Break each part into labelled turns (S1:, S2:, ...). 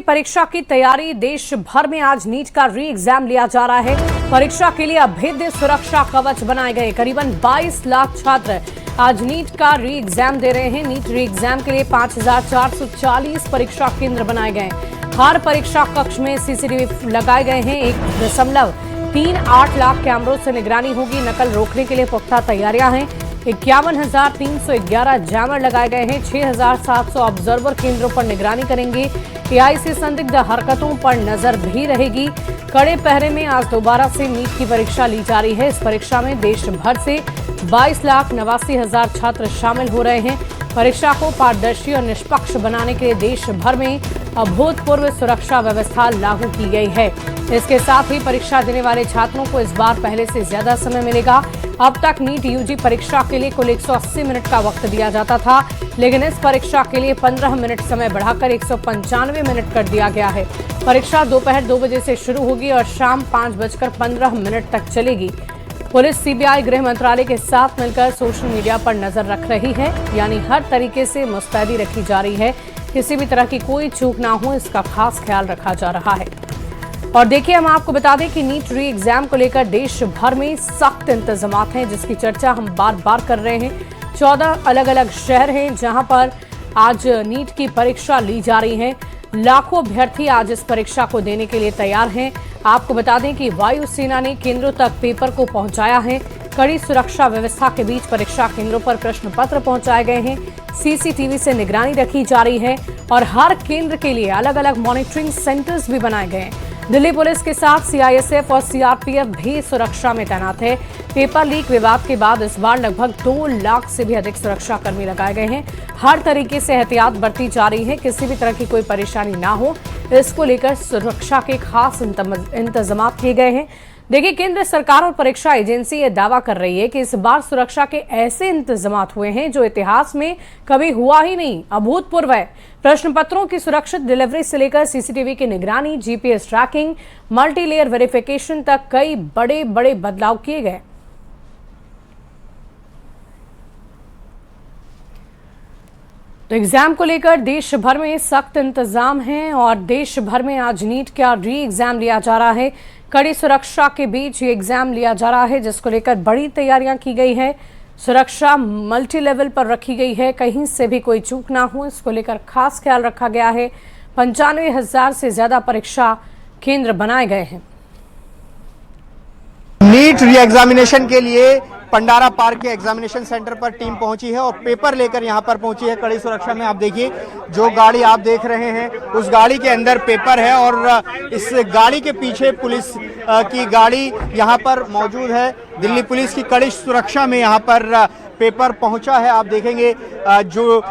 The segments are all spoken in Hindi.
S1: परीक्षा की तैयारी। देश भर में आज नीट का री एग्जाम लिया जा रहा है। परीक्षा के लिए अभेद्य सुरक्षा कवच बनाए गए। करीबन 22 लाख छात्र आज नीट का री एग्जाम दे रहे हैं। नीट री एग्जाम के लिए 5440 परीक्षा केंद्र बनाए गए। हर परीक्षा कक्ष में सीसीटीवी लगाए गए हैं। 1.38 लाख कैमरों से निगरानी होगी। नकल रोकने के लिए पुख्ता तैयारियां हैं। 51,311 जैमर लगाए गए हैं। 6,700 ऑब्जर्वर केंद्रों पर निगरानी करेंगे। एआई से संदिग्ध हरकतों पर नजर भी रहेगी। कड़े पहरे में आज दोबारा से नीट की परीक्षा ली जा रही है। इस परीक्षा में देश भर से 22,89,000 छात्र शामिल हो रहे हैं। परीक्षा को पारदर्शी और निष्पक्ष बनाने के लिए देश भर में अभूतपूर्व सुरक्षा व्यवस्था लागू की गई है। इसके साथ ही परीक्षा देने वाले छात्रों को इस बार पहले से ज्यादा समय मिलेगा। अब तक नीट यूजी परीक्षा के लिए कुल 180 मिनट का वक्त दिया जाता था, लेकिन इस परीक्षा के लिए 15 मिनट समय बढ़ाकर 195 मिनट कर दिया गया है। परीक्षा दोपहर 2 बजे से शुरू होगी और शाम 5:15 तक चलेगी। पुलिस, सीबीआई, गृह मंत्रालय के साथ मिलकर सोशल मीडिया पर नजर रख रही है, यानी हर तरीके से मुस्तैदी रखी जा रही है। किसी भी तरह की कोई चूक ना हो, इसका खास ख्याल रखा जा रहा है। और देखिए, हम आपको बता दें कि नीट री एग्जाम को लेकर देश भर में सख्त इंतजामात हैं, जिसकी चर्चा हम बार बार कर रहे हैं। 14 अलग अलग शहर हैं जहां पर आज नीट की परीक्षा ली जा रही है। लाखों अभ्यर्थी आज इस परीक्षा को देने के लिए तैयार हैं। आपको बता दें कि वायुसेना ने केंद्रों तक पेपर को पहुंचाया है। कड़ी सुरक्षा व्यवस्था के बीच परीक्षा केंद्रों पर प्रश्न पत्र पहुंचाए गए हैं। सीसीटीवी से निगरानी रखी जा रही है और हर केंद्र के लिए अलग अलग मॉनिटरिंग सेंटर्स भी बनाए गए हैं। दिल्ली पुलिस के साथ सीआईएसएफ और सीआरपीएफ भी सुरक्षा में तैनात है। पेपर लीक विवाद के बाद इस बार लगभग 2 लाख से भी अधिक सुरक्षा कर्मी लगाए गए हैं। हर तरीके से एहतियात बरती जा रही है, किसी भी तरह की कोई परेशानी ना हो, इसको लेकर सुरक्षा के खास इंतजाम किए गए हैं। देखिए, केंद्र सरकार और परीक्षा एजेंसी ये दावा कर रही है कि इस बार सुरक्षा के ऐसे इंतजाम हुए हैं जो इतिहास में कभी हुआ ही नहीं, अभूतपूर्व है। प्रश्न पत्रों की सुरक्षित डिलीवरी से लेकर सीसीटीवी की निगरानी, GPS tracking, multi layer verification तक कई बड़े बड़े बदलाव किए गए। तो एग्जाम को लेकर देश भर में सख्त इंतजाम हैं और देश भर में आज नीट का री एग्जाम लिया जा रहा है। कड़ी सुरक्षा के बीच ये एग्जाम लिया जा रहा है, जिसको लेकर बड़ी तैयारियां की गई है। सुरक्षा मल्टी लेवल पर रखी गई है, कहीं से भी कोई चूक ना हो, इसको लेकर खास ख्याल रखा गया है। 95,000 से ज्यादा परीक्षा केंद्र बनाए गए हैं।
S2: नीट री एग्जामिनेशन के लिए पंडारा पार्क के एग्जामिनेशन सेंटर पर टीम पहुंची है और पेपर लेकर यहां पर पहुंची है। कड़ी सुरक्षा में आप देखिए, जो गाड़ी आप देख रहे हैं उस गाड़ी के अंदर पेपर है और इस गाड़ी के पीछे पुलिस की गाड़ी यहां पर मौजूद है। दिल्ली पुलिस की कड़ी सुरक्षा में यहां पर पेपर पहुंचा है। आप देखेंगे जो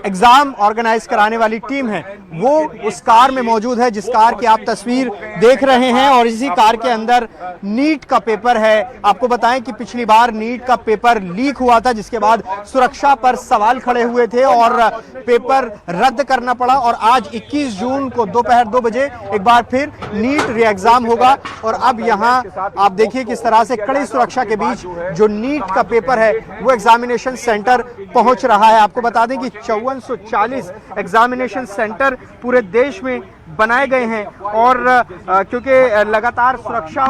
S2: एग्जाम ऑर्गेनाइज कराने वाली टीम है वो उस कार में मौजूद है, जिस कार की आप तस्वीर देख रहे हैं, और इसी कार के अंदर नीट का पेपर है। आपको बताएं कि पिछली बार नीट का पेपर लीक हुआ था, जिसके बाद सुरक्षा पर सवाल खड़े हुए थे और पेपर रद्द करना पड़ा। और आज 21 जून को दोपहर 2 बजे एक बार फिर नीट री एग्जाम होगा। और अब यहाँ आप देखिए किस तरह से कड़ी सुरक्षा के बीच जो नीट का पेपर है वो एग्जामिनेशन सेंटर पहुंच रहा है। आपको बता दें कि 5440 एग्जामिनेशन सेंटर पूरे देश में बनाए गए हैं और क्योंकि लगातार सुरक्षा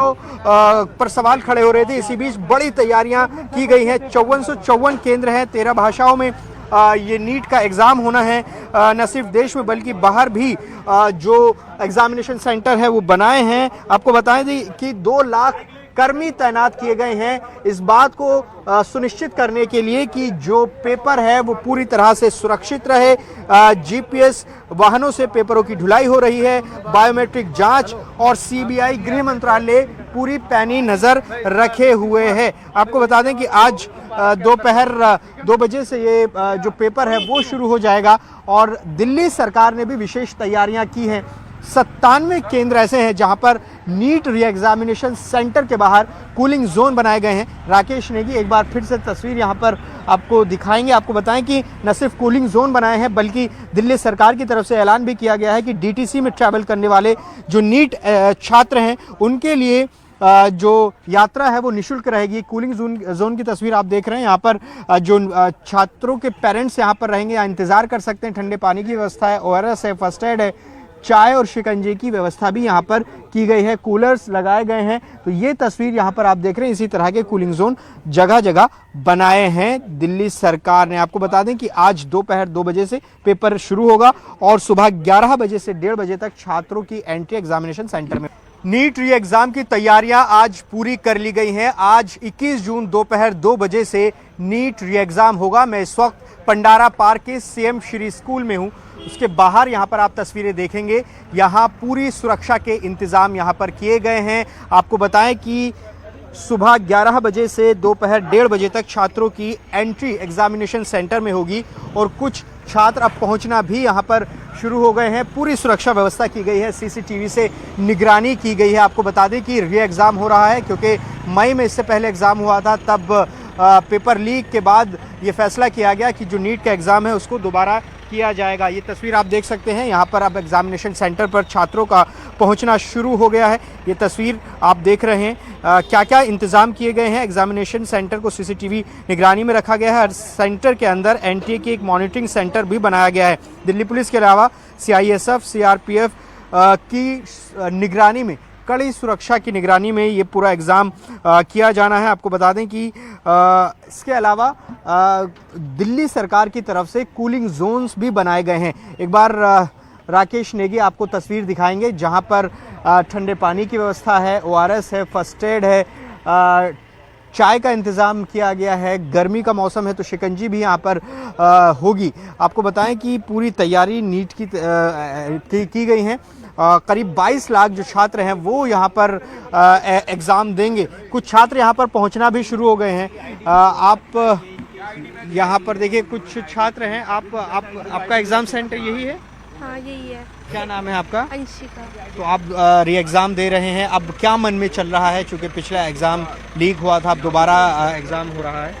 S2: पर सवाल खड़े हो रहे थे, इसी बीच बड़ी तैयारियां की गई हैं। 5454 केंद्र हैं, 13 भाषाओं में ये नीट का एग्जाम होना है। न सिर्फ देश में बल्कि बाहर भी जो एग्जामिनेशन सेंटर है वो बनाए हैं। आपको बताएं कि 2 लाख कर्मी तैनात किए गए हैं इस बात को सुनिश्चित करने के लिए कि जो पेपर है वो पूरी तरह से सुरक्षित रहे। जीपीएस वाहनों से पेपरों की ढुलाई हो रही है। बायोमेट्रिक जांच और सीबीआई, गृह मंत्रालय पूरी पैनी नजर रखे हुए हैं। आपको बता दें कि आज दोपहर 2 बजे से ये जो पेपर है वो शुरू हो जाएगा और दिल्ली सरकार ने भी विशेष तैयारियां की हैं। 97 केंद्र ऐसे हैं जहां पर नीट री एग्जामिनेशन सेंटर के बाहर कूलिंग जोन बनाए गए हैं। राकेश नेगी एक बार फिर से तस्वीर यहां पर आपको दिखाएंगे। आपको बताएं कि न सिर्फ कूलिंग जोन बनाए हैं बल्कि दिल्ली सरकार की तरफ से ऐलान भी किया गया है कि डीटीसी में ट्रैवल करने वाले जो नीट छात्र हैं उनके लिए जो यात्रा है वो निःशुल्क रहेगी। कूलिंग जोन की तस्वीर आप देख रहे हैं। यहाँ पर जो छात्रों के पेरेंट्स यहाँ पर रहेंगे या इंतजार कर सकते हैं। ठंडे पानी की व्यवस्था है, ओआरएस है, फर्स्ट एड है, चाय और शिकंजे की व्यवस्था भी यहाँ पर की गई है, कूलर्स लगाए गए हैं। तो ये तस्वीर यहाँ पर आप देख रहे हैं, इसी तरह के कूलिंग जोन जगह जगह बनाए हैं दिल्ली सरकार ने। आपको बता दें कि आज दोपहर 2 बजे से पेपर शुरू होगा और सुबह 11 बजे से 1:30 बजे तक छात्रों की एंट्री एग्जामिनेशन सेंटर में। नीट री एग्जाम की तैयारियां आज पूरी कर ली गई हैं। आज 21 जून दोपहर 2 बजे से नीट री एग्जाम होगा। मैं इस वक्त पंडारा पार्क के सीएम श्री स्कूल में हूं। उसके बाहर यहां पर आप तस्वीरें देखेंगे, यहां पूरी सुरक्षा के इंतजाम यहां पर किए गए हैं। आपको बताएं कि सुबह 11 बजे से दोपहर 1:30 बजे तक छात्रों की एंट्री एग्जामिनेशन सेंटर में होगी और कुछ छात्र अब पहुंचना भी यहां पर शुरू हो गए हैं। पूरी सुरक्षा व्यवस्था की गई है, सीसीटीवी से निगरानी की गई है। आपको बता दें कि री एग्ज़ाम हो रहा है क्योंकि मई में इससे पहले एग्ज़ाम हुआ था, तब पेपर लीक के बाद ये फैसला किया गया कि जो नीट का एग्ज़ाम है उसको दोबारा किया जाएगा। ये तस्वीर आप देख सकते हैं, यहाँ पर अब एग्जामिनेशन सेंटर पर छात्रों का पहुँचना शुरू हो गया है। ये तस्वीर आप देख रहे हैं, क्या क्या इंतज़ाम किए गए हैं। एग्जामिनेशन सेंटर को सीसीटीवी निगरानी में रखा गया है। हर सेंटर के अंदर एनटीए की एक मॉनिटरिंग सेंटर भी बनाया गया है। दिल्ली पुलिस के अलावा सीआईएसएफ, सीआरपीएफ की निगरानी में, कड़ी सुरक्षा की निगरानी में ये पूरा एग्ज़ाम किया जाना है। आपको बता दें कि इसके अलावा दिल्ली सरकार की तरफ से कूलिंग जोन्स भी बनाए गए हैं। एक बार राकेश नेगी आपको तस्वीर दिखाएंगे जहां पर ठंडे पानी की व्यवस्था है, ओआरएस है, फर्स्ट एड है, चाय का इंतज़ाम किया गया है। गर्मी का मौसम है तो शिकंजी भी यहाँ पर होगी। आपको बताएं कि पूरी तैयारी नीट की गई है। करीब 22 लाख जो छात्र हैं वो यहाँ पर एग्ज़ाम देंगे। कुछ छात्र यहाँ पर पहुँचना भी शुरू हो गए हैं। आप यहाँ पर देखिए, कुछ छात्र हैं। आपका एग्ज़ाम सेंटर यही है?
S3: हाँ, यही है।
S2: क्या नाम है आपका?
S3: अंशिका।
S2: तो आप री एग्ज़ाम दे रहे हैं, अब क्या मन में चल रहा है? चूँकि पिछला एग्ज़ाम लीक हुआ था, अब दोबारा एग्ज़ाम हो रहा है,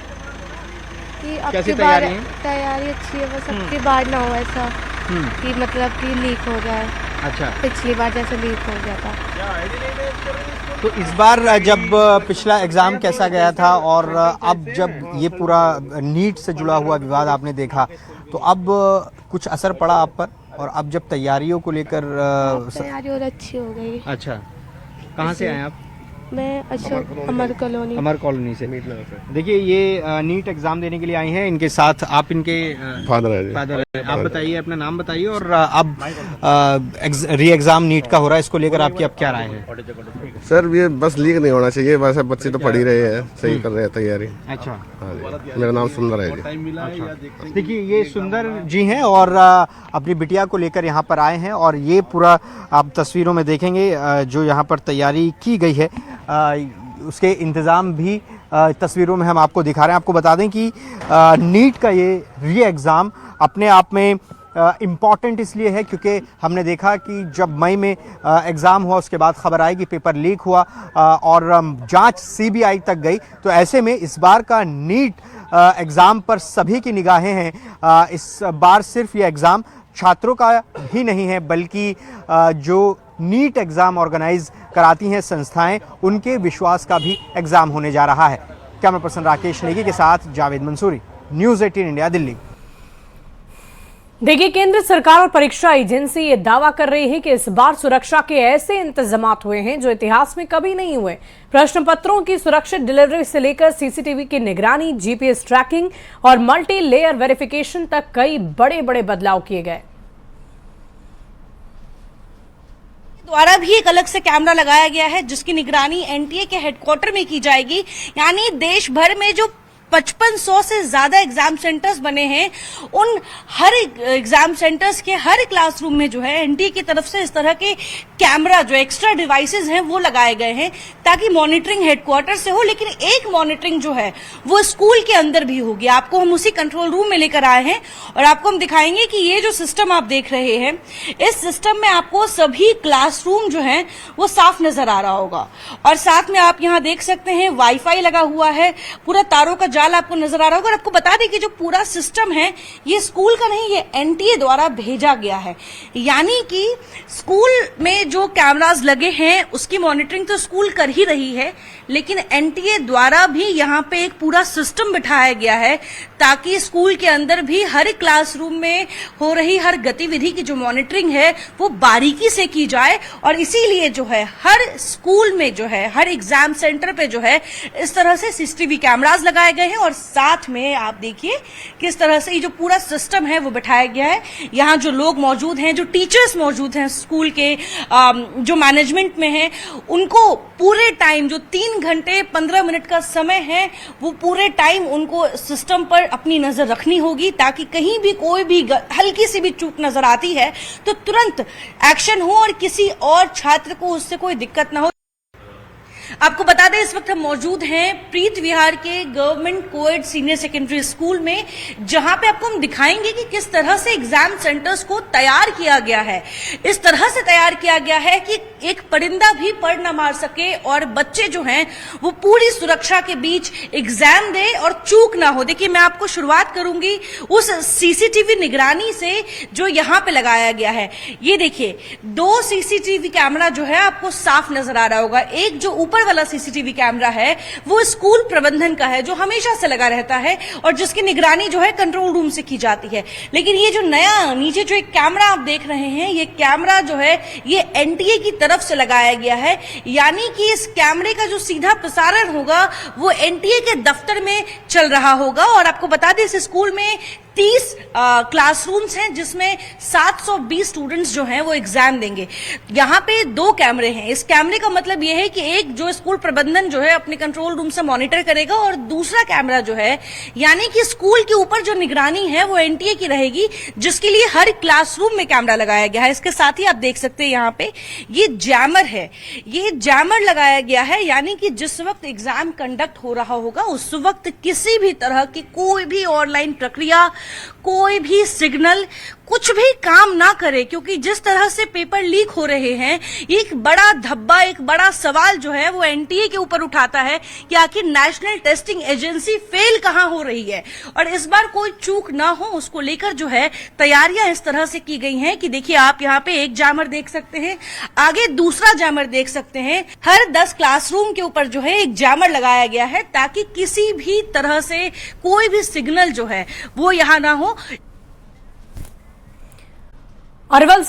S3: कि अब
S2: कैसी
S3: की बार
S2: तैयारी है?
S3: तैयारी अच्छी है, बस अब की बार ना हो ऐसा कि मतलब कि लीक हो जाए।
S2: अच्छा,
S3: पिछली बार जैसे लीक हो गया था।
S2: तो इस बार जब पिछला एग्ज़ाम कैसा गया था और अब जब ये पूरा नीट से जुड़ा हुआ विवाद आपने देखा, तो अब कुछ असर पड़ा आप पर? और अब जब तैयारियों को लेकर
S3: तैयारी और अच्छी हो गई।
S2: अच्छा, कहाँ से आए आप?
S3: मैं अशोक अमर कॉलोनी
S2: से। देखिए, ये नीट एग्जाम देने के लिए आई हैं। इनके साथ आप इनके फादर है। आप बताइए, अपना नाम बताइए और अब री एग्जाम नीट का हो रहा है, इसको लेकर आपकी अब क्या राय है?
S4: सर, ये बस लीक नहीं होना चाहिए। वैसे बच्चे तो पढ़ ही रहे हैं, सही कर रहे हैं तैयारी।
S2: अच्छा,
S4: हाँ जी, मेरा नाम सुंदर है जी।
S2: अच्छा, देखिए ये सुंदर जी हैं और अपनी बिटिया को लेकर यहाँ पर आए हैं और ये पूरा आप तस्वीरों में देखेंगे जो यहाँ पर तैयारी की गई है, उसके इंतज़ाम भी तस्वीरों में हम आपको दिखा रहे हैं। आपको बता दें कि नीट का ये री एग्ज़ाम अपने आप में इम्पॉर्टेंट इसलिए है क्योंकि हमने देखा कि जब मई में एग्ज़ाम हुआ उसके बाद खबर आई कि पेपर लीक हुआ और जांच सीबीआई तक गई। तो ऐसे में इस बार का नीट एग्ज़ाम पर सभी की निगाहें हैं। इस बार सिर्फ ये एग्ज़ाम छात्रों का ही नहीं है बल्कि जो नीट एग्ज़ाम ऑर्गेनाइज कराती हैं संस्थाएं, उनके विश्वास का भी एग्ज़ाम होने जा रहा है। कैमरा पर्सन राकेश नेगी के साथ जावेद मंसूरी, न्यूज़ 18 इंडिया, दिल्ली।
S1: देखिए, केंद्र सरकार और परीक्षा एजेंसी ये दावा कर रही है कि इस बार सुरक्षा के ऐसे इंतजामात हुए हैं जो इतिहास में कभी नहीं हुए। प्रश्न पत्रों की सुरक्षित डिलीवरी से लेकर सीसीटीवी की निगरानी, जीपीएस ट्रैकिंग और मल्टी लेयर वेरिफिकेशन तक कई बड़े बड़े बदलाव किए गए।
S5: द्वारा भी एक अलग से कैमरा लगाया गया है जिसकी निगरानी एनटीए के हेडक्वार्टर में की जाएगी। यानी देश भर में जो 5500 से ज्यादा एग्जाम सेंटर्स बने हैं, उन हर एग्जाम सेंटर्स के हर क्लासरूम में जो है एनटीए की तरफ से इस तरह के कैमरा, जो एक्स्ट्रा डिवाइसेस हैं, वो लगाए गए हैं ताकि मॉनिटरिंग हेडक्वार्टर से हो। लेकिन एक मॉनिटरिंग जो है वो स्कूल के अंदर भी होगी। आपको हम उसी कंट्रोल रूम में लेकर आए हैं और आपको हम दिखाएंगे कि ये जो सिस्टम आप देख रहे हैं, इस सिस्टम में आपको सभी क्लासरूम जो है वो साफ नजर आ रहा होगा। और साथ में आप यहाँ देख सकते हैं वाईफाई लगा हुआ है, पूरा तारों का जाल आपको नजर आ रहा होगा। और आपको बता दें कि जो पूरा सिस्टम है ये स्कूल का नहीं, ये एनटीए द्वारा भेजा गया है। यानी कि स्कूल में जो कैमरास लगे हैं उसकी मॉनिटरिंग तो स्कूल कर ही रही है, लेकिन एनटीए द्वारा भी यहाँ पे एक पूरा सिस्टम बिठाया गया है ताकि स्कूल के अंदर भी हर क्लासरूम में हो रही हर गतिविधि की जो मॉनिटरिंग है वो बारीकी से की जाए। और इसीलिए जो है हर स्कूल में जो है हर एग्जाम सेंटर पे जो है इस तरह से सीसीटीवी कैमरास लगाए गए हैं। और साथ में आप देखिए किस तरह से ये जो पूरा सिस्टम है वो बिठाया गया है। यहाँ जो लोग मौजूद हैं, जो टीचर्स मौजूद हैं स्कूल के, जो मैनेजमेंट में हैं, उनको पूरे टाइम जो 3 घंटे 15 मिनट का समय है वो पूरे टाइम उनको सिस्टम पर अपनी नजर रखनी होगी ताकि कहीं भी कोई भी हल्की सी भी चूक नजर आती है तो तुरंत एक्शन हो और किसी और छात्र को उससे कोई दिक्कत ना हो। आपको बता दें इस वक्त हम मौजूद हैं प्रीत विहार के government coed senior secondary school में, जहां पे आपको हम दिखाएंगे कि किस तरह से एग्जाम सेंटर्स को तैयार किया गया है। इस तरह से तैयार किया गया है कि एक परिंदा भी पर न मार सके और बच्चे जो हैं वो पूरी सुरक्षा के बीच एग्जाम दे और चूक ना हो। देखिए मैं आपको शुरुआत करूंगी उस सीसीटीवी निगरानी से जो यहाँ पे लगाया गया है। ये देखिए 2 सीसीटीवी कैमरा जो है आपको साफ नजर आ रहा होगा। एक जो ऊपर वाला सीसीटीवी कैमरा है वो स्कूल प्रबंधन का है जो हमेशा से लगा रहता है और जिसकी निगरानी जो है कंट्रोल रूम से की जाती है। लेकिन ये जो नया नीचे जो एक कैमरा आप देख रहे हैं, ये कैमरा जो है ये एनटीए की तरफ से लगाया गया है। यानी कि इस कैमरे का जो सीधा प्रसारण होगा वो एनटीए के दफ्तर में चल रहा होगा। और आपको बता दें इस स्कूल में 30 क्लासरूम्स हैं जिसमें 720 स्टूडेंट्स जो हैं वो एग्जाम देंगे। यहाँ पे 2 कैमरे हैं। इस कैमरे का मतलब ये है कि एक जो स्कूल प्रबंधन जो है अपने कंट्रोल रूम से मॉनिटर करेगा और दूसरा कैमरा जो है यानी कि स्कूल के ऊपर जो निगरानी है वो एनटीए की रहेगी, जिसके लिए हर क्लासरूम में कैमरा लगाया गया है। इसके साथ ही आप देख सकते हैं यहाँ पे ये जैमर है, ये जैमर लगाया गया है। यानी कि जिस वक्त एग्जाम कंडक्ट हो रहा होगा उस वक्त किसी भी तरह की कोई भी ऑनलाइन प्रक्रिया, कोई भी सिग्नल, कुछ भी काम ना करे, क्योंकि जिस तरह से पेपर लीक हो रहे हैं एक बड़ा धब्बा, एक बड़ा सवाल जो है वो एनटीए के ऊपर उठाता है कि आखिर नेशनल टेस्टिंग एजेंसी फेल कहां हो रही है। और इस बार कोई चूक ना हो उसको लेकर जो है तैयारियां इस तरह से की गई हैं कि देखिए आप यहाँ पे एक जैमर देख सकते हैं, आगे दूसरा जैमर देख सकते हैं। हर 10 क्लासरूम के ऊपर जो है एक जैमर लगाया गया है ताकि किसी भी तरह से कोई भी सिग्नल जो है वो यहाँ ना हो।
S1: अरवल से